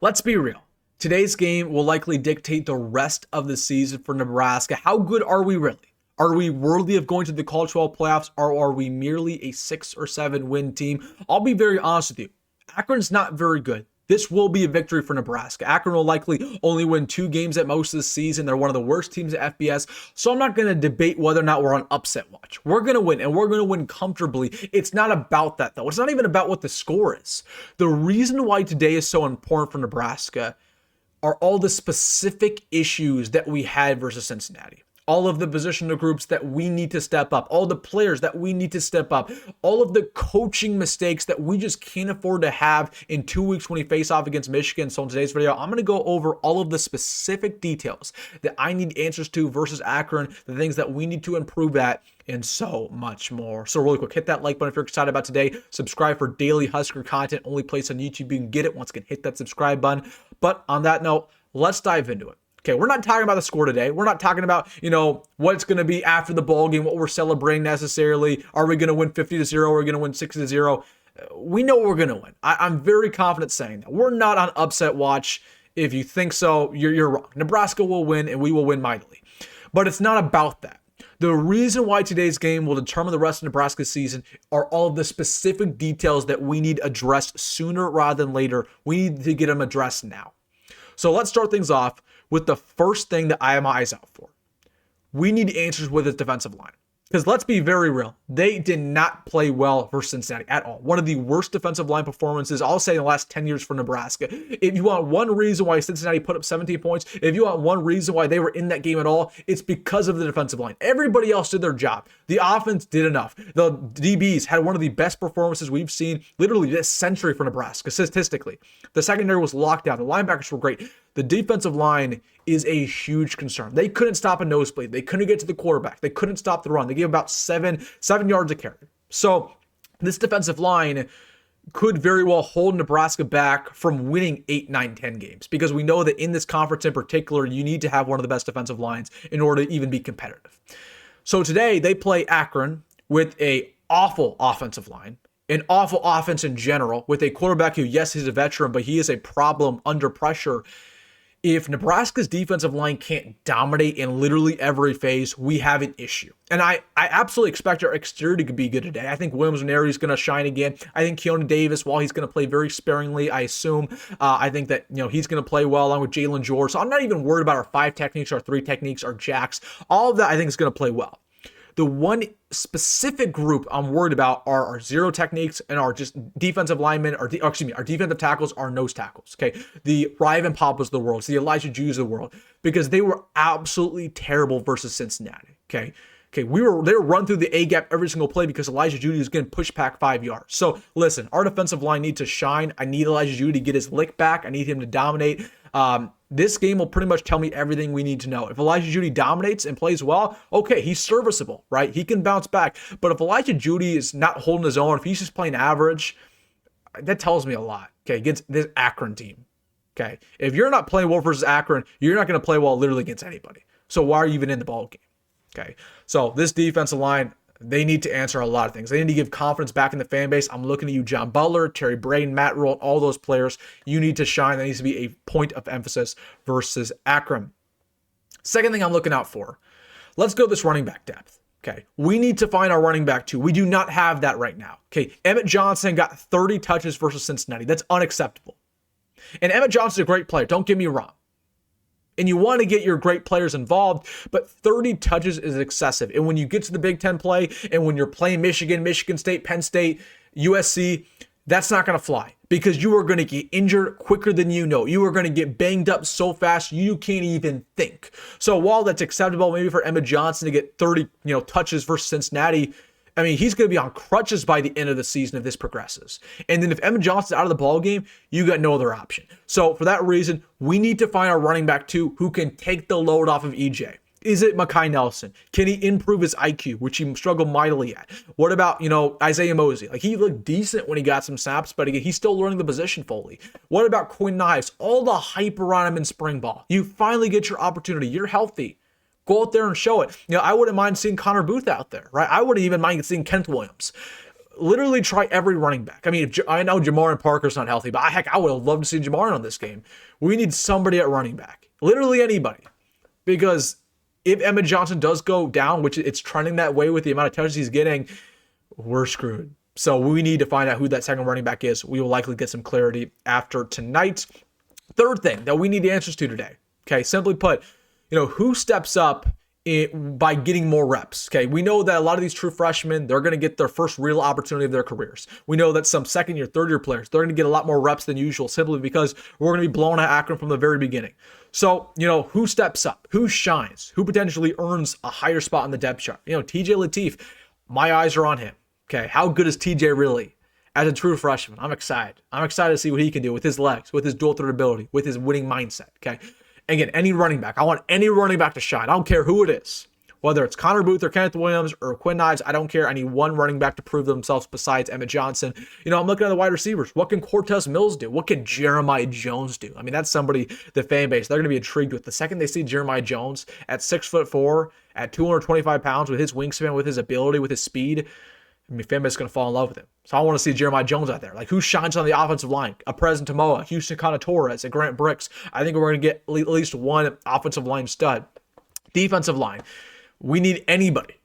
Let's be real. Today's game will likely dictate the rest of the season for Nebraska. How good are we really? Are we worthy of going to the College 12 playoffs, or are we merely a 6 or 7 win team? I'll be very honest with you. Akron's not very good. This will be a victory for Nebraska. Akron will likely only win 2 games at most this season. They're one of the worst teams at FBS. So I'm not going to debate whether or not we're on upset watch. We're going to win, and we're going to win comfortably. It's not about that, though. It's not even about what the score is. The reason why today is so important for Nebraska are all the specific issues that we had versus Cincinnati. All of the positional groups that we need to step up, all the players that we need to step up, all of the coaching mistakes that we just can't afford to have in 2 weeks when we face off against Michigan. So in today's video, I'm going to go over all of the specific details that I need answers to versus Akron, the things that we need to improve at, and so much more. So really quick, hit that like button if you're excited about today. Subscribe for daily Husker content, only place on YouTube you can get it. Once again, hit that subscribe button. But on that note, let's dive into it. Okay, we're not talking about the score today. We're not talking about, what it's going to be after the ball game, what we're celebrating necessarily. Are we going to win 50-0? Are we going to win 60-0? We know we're going to win. I'm very confident saying that. We're not on upset watch. If you think so, you're wrong. Nebraska will win, and we will win mightily. But it's not about that. The reason why today's game will determine the rest of Nebraska's season are all of the specific details that we need addressed sooner rather than later. We need to get them addressed now. So let's start things off with the first thing that I have my eyes out for. We need answers with his defensive line. Because let's be very real, they did not play well versus Cincinnati at all. One of the worst defensive line performances, I'll say, in the last 10 years for Nebraska. If you want one reason why Cincinnati put up 17 points, if you want one reason why they were in that game at all, it's because of the defensive line. Everybody else did their job. The offense did enough. The DBs had one of the best performances we've seen literally this century for Nebraska, statistically. The secondary was locked down. The linebackers were great. The defensive line is a huge concern. They couldn't stop a nosebleed. They couldn't get to the quarterback. They couldn't stop the run. They gave about 7 yards a carry. So this defensive line could very well hold Nebraska back from winning 8, 9, 10 games, because we know that in this conference in particular, you need to have one of the best defensive lines in order to even be competitive. So today they play Akron with a awful offensive line, an awful offense in general, with a quarterback who, yes, he's a veteran, but he is a problem under pressure. If Nebraska's defensive line can't dominate in literally every phase, we have an issue. And I absolutely expect our exterior to be good today. I think Williams Neri is going to shine again. I think Keona Davis, while he's going to play very sparingly, I assume, I think that he's going to play well along with Jalyn George. So I'm not even worried about our 5 techniques, our 3 techniques, our jacks. All of that I think is going to play well. The one specific group I'm worried about are our 0 techniques and our just defensive linemen, our defensive tackles, our nose tackles. Okay, the Ryvan Papas of the world, the Elijah Jews of the world, because they were absolutely terrible versus Cincinnati. Okay, they were run through the A gap every single play because Elijah Judy was getting pushed back 5 yards. So listen, our defensive line needs to shine. I need Elijah Judy to get his lick back. I need him to dominate. This game will pretty much tell me everything we need to know. If Elijah Judy dominates and plays well, okay, he's serviceable, right? He can bounce back. But if Elijah Judy is not holding his own, if he's just playing average, that tells me a lot, okay, against this Akron team, okay? If you're not playing well versus Akron, you're not going to play well literally against anybody. So why are you even in the ball game, okay? So this defensive line, they need to answer a lot of things. They need to give confidence back in the fan base. I'm looking at you, John Butler, Terry Braden, Matt Rule, all those players. You need to shine. That needs to be a point of emphasis versus Akron. Second thing I'm looking out for, let's go this running back depth. Okay, we need to find our running back too. We do not have that right now. Okay, Emmett Johnson got 30 touches versus Cincinnati. That's unacceptable. And Emmett Johnson's a great player. Don't get me wrong. And you want to get your great players involved, but 30 touches is excessive. And when you get to the Big Ten play, and when you're playing Michigan, Michigan State, Penn State, USC, that's not going to fly, because you are going to get injured quicker than you know. You are going to get banged up so fast you can't even think. So while that's acceptable maybe for Emmett Johnson to get 30 touches versus Cincinnati, I mean, he's going to be on crutches by the end of the season if this progresses. And then if Emmett Johnson's out of the ballgame, you got no other option. So for that reason, we need to find our running back too who can take the load off of EJ. Is it Mekhi Nelson? Can he improve his IQ, which he struggled mightily at? What about, Isaiah Mozee? Like, he looked decent when he got some snaps, but again, he's still learning the position fully. What about Quinn Ives? All the hype around him in spring ball. You finally get your opportunity. You're healthy. Go out there and show it. I wouldn't mind seeing Connor Booth out there, right? I wouldn't even mind seeing Kent Williams. literally try every running back. I mean, I know Jamarion Parker's not healthy, but I would have loved to see Jamarion on this game. We need somebody at running back. Literally anybody. Because if Emmett Johnson does go down, which it's trending that way with the amount of touches he's getting, we're screwed. So we need to find out who that second running back is. We will likely get some clarity after tonight. Third thing that we need answers to today. Okay, simply put, who steps up by getting more reps. Okay, we know that a lot of these true freshmen, they're going to get their first real opportunity of their careers. We know that some second year, third year players, they're going to get a lot more reps than usual simply because we're going to be blowing at Akron from the very beginning. So, who steps up? Who shines? Who potentially earns a higher spot on the depth chart? TJ Lateef, my eyes are on him. Okay, how good is TJ really as a true freshman? I'm excited. I'm excited to see what he can do with his legs, with his dual threat ability, with his winning mindset. Okay. Again, any running back. I want any running back to shine. I don't care who it is. Whether it's Connor Booth or Kenneth Williams or Quinn Ives, I don't care. I need one running back to prove themselves besides Emmett Johnson. I'm looking at the wide receivers. What can Cortez Mills do? What can Jeremiah Jones do? I mean, that's somebody, the fan base, they're going to be intrigued with. The second they see Jeremiah Jones at 6'4", at 225 pounds, with his wingspan, with his ability, with his speed, fan base is going to fall in love with him. So I want to see Jeremiah Jones out there. Like, who shines on the offensive line? A Preston Tamoa, Houston Kaahaaina-Torres, a Grant Bricks. I think we're going to get at least one offensive line stud. Defensive line. We need anybody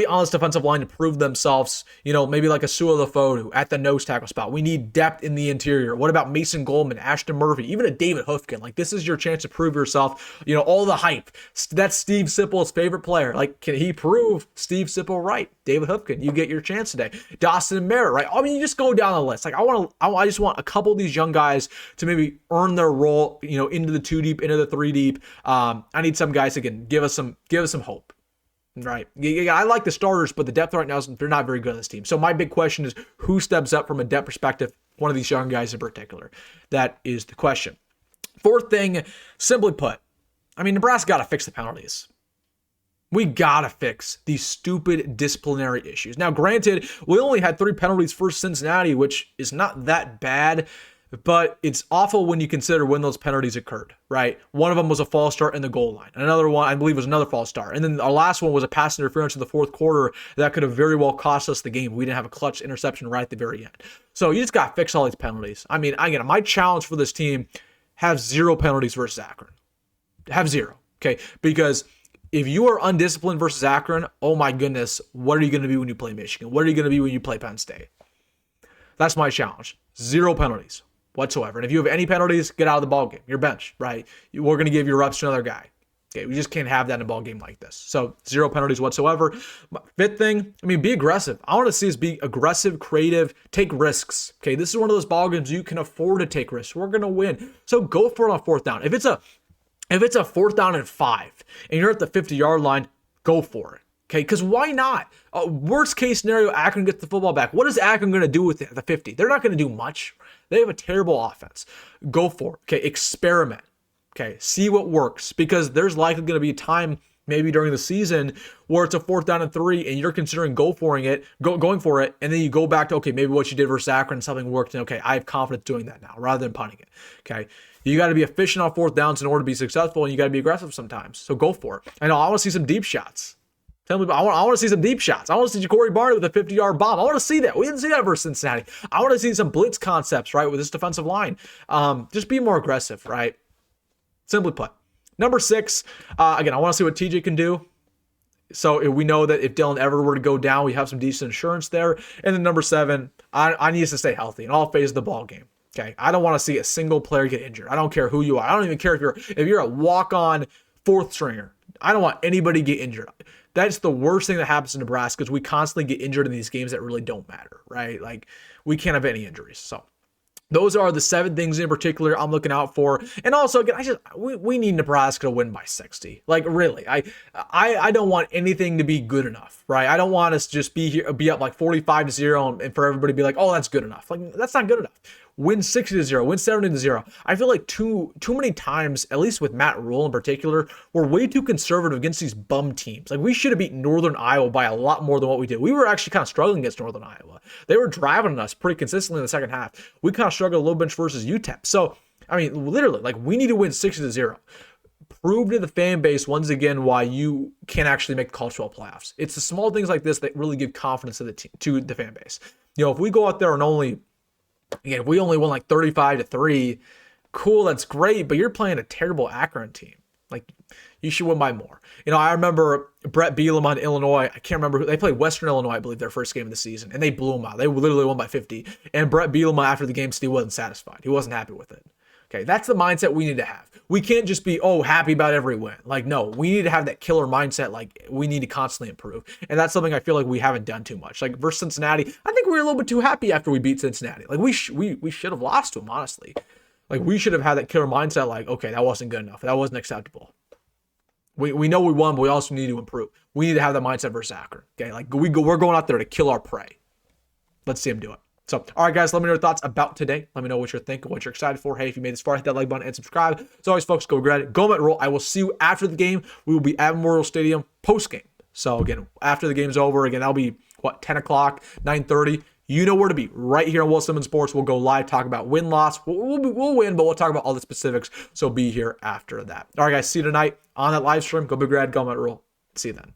on this defensive line to prove themselves, maybe like a Sua Lafodu at the nose tackle spot. We need depth in the interior. What about Mason Goldman, Ashton Murphy, even a David Hoofkin? Like, this is your chance to prove yourself. All the hype. That's Steve Sipple's favorite player. Like, can he prove Steve Sipple right? David Hoofkin, you get your chance today. Dawson Merritt, right? I mean, you just go down the list. Like, I just want a couple of these young guys to maybe earn their role, into the 2 deep, into the 3 deep. I need some guys, again, give us some hope. Right. Yeah, I like the starters, but the depth right now, they're not very good on this team. So my big question is, who steps up from a depth perspective? One of these young guys in particular. That is the question. Fourth thing, simply put, Nebraska got to fix the penalties. We got to fix these stupid disciplinary issues. Now, granted, we only had 3 penalties for Cincinnati, which is not that bad, but it's awful when you consider when those penalties occurred, right? One of them was a false start in the goal line. Another one, I believe, was another false start. And then our last one was a pass interference in the fourth quarter that could have very well cost us the game. We didn't have a clutch interception right at the very end. So you just got to fix all these penalties. Again, my challenge for this team, have 0 penalties versus Akron. Have 0, okay? Because if you are undisciplined versus Akron, oh my goodness, what are you going to be when you play Michigan? What are you going to be when you play Penn State? That's my challenge. 0 penalties whatsoever. And if you have any penalties, get out of the ball game. You're bench, right? We're going to give your reps to another guy. Okay, we just can't have that in a ball game like this. So 0 penalties whatsoever. Fifth thing, be aggressive. I want to see us be aggressive, creative, take risks. Okay, this is one of those ball games you can afford to take risks. We're going to win. So go for it on 4th down. If it's a 4th down and 5 and you're at the 50-yard line, go for it. Okay, because why not? Worst case scenario, Akron gets the football back. What is Akron going to do with it at the 50? They're not going to do much. They have a terrible offense. Go for it. Okay, experiment. Okay, see what works, because there's likely going to be a time maybe during the season where it's a 4th down and 3 and you're considering going for it, and then you go back to, okay, maybe what you did versus Akron, something worked, and okay, I have confidence doing that now rather than punting it. Okay, you got to be efficient on 4th downs in order to be successful, and you got to be aggressive sometimes. So go for it. I want to see some deep shots. Tell me, I want to see some deep shots. I want to see Jacory Barney with a 50-yard bomb. I want to see that. We didn't see that versus Cincinnati. I want to see some blitz concepts, right, with this defensive line. Just be more aggressive, right? Simply put. Number 6, again, I want to see what TJ can do. So we know that if Dylan Everett were to go down, we have some decent insurance there. And then number 7, I need us to stay healthy in all phases of the ball game. Okay, I don't want to see a single player get injured. I don't care who you are. I don't even care if you're a walk-on 4th stringer. I don't want anybody to get injured. That's the worst thing that happens in Nebraska, is we constantly get injured in these games that really don't matter, right? Like, we can't have any injuries. So those are the 7 things in particular I'm looking out for. And also, again, we need Nebraska to win by 60. Like, really, I don't want anything to be good enough, right? I don't want us to just be up like 45-0 and for everybody to be like, oh, that's good enough. Like, that's not good enough. Win 60-0, win 70-0. I feel like too many times, at least with Matt Rule in particular, we're way too conservative against these bum teams. Like, we should have beaten Northern Iowa by a lot more than what we did. We were actually kind of struggling against Northern Iowa. They were driving us pretty consistently in the second half. We kind of struggled a little bit versus UTEP. So, literally, like, we need to win 60-0. prove to the fan base once again why you can actually make the college football playoffs. It's the small things like this that really give confidence to the team, to the fan base. If we go out there and if we only won like 35-3, cool, that's great, but you're playing a terrible Akron team. Like, you should win by more. I remember Brett Bielema on Illinois. I can't remember who they played. Western Illinois, I believe, their first game of the season, and they blew them out. They literally won by 50. And Brett Bielema after the game still wasn't satisfied. He wasn't happy with it. Okay, that's the mindset we need to have. We can't just be, happy about every win. Like, no, we need to have that killer mindset. Like, we need to constantly improve. And that's something I feel like we haven't done too much. Like, versus Cincinnati, I think we were a little bit too happy after we beat Cincinnati. Like, we should have lost to them, honestly. Like, we should have had that killer mindset. Like, okay, that wasn't good enough. That wasn't acceptable. We know we won, but we also need to improve. We need to have that mindset versus Akron. Okay, like, we're going out there to kill our prey. Let's see them do it. So, all right, guys, let me know your thoughts about today. Let me know what you're thinking, what you're excited for. Hey, if you made this far, hit that like button and subscribe. As always, folks, go grab it. Go Met roll. I will see you after the game. We will be at Memorial Stadium post-game. So, again, after the game's over, again, that'll be, 10 o'clock, 9:30. You know where to be. Right here on WilsonDittman Sports. We'll go live, talk about win-loss. We'll win, but we'll talk about all the specifics. So, be here after that. All right, guys, see you tonight on that live stream. Go Big Red, go Met roll. See you then.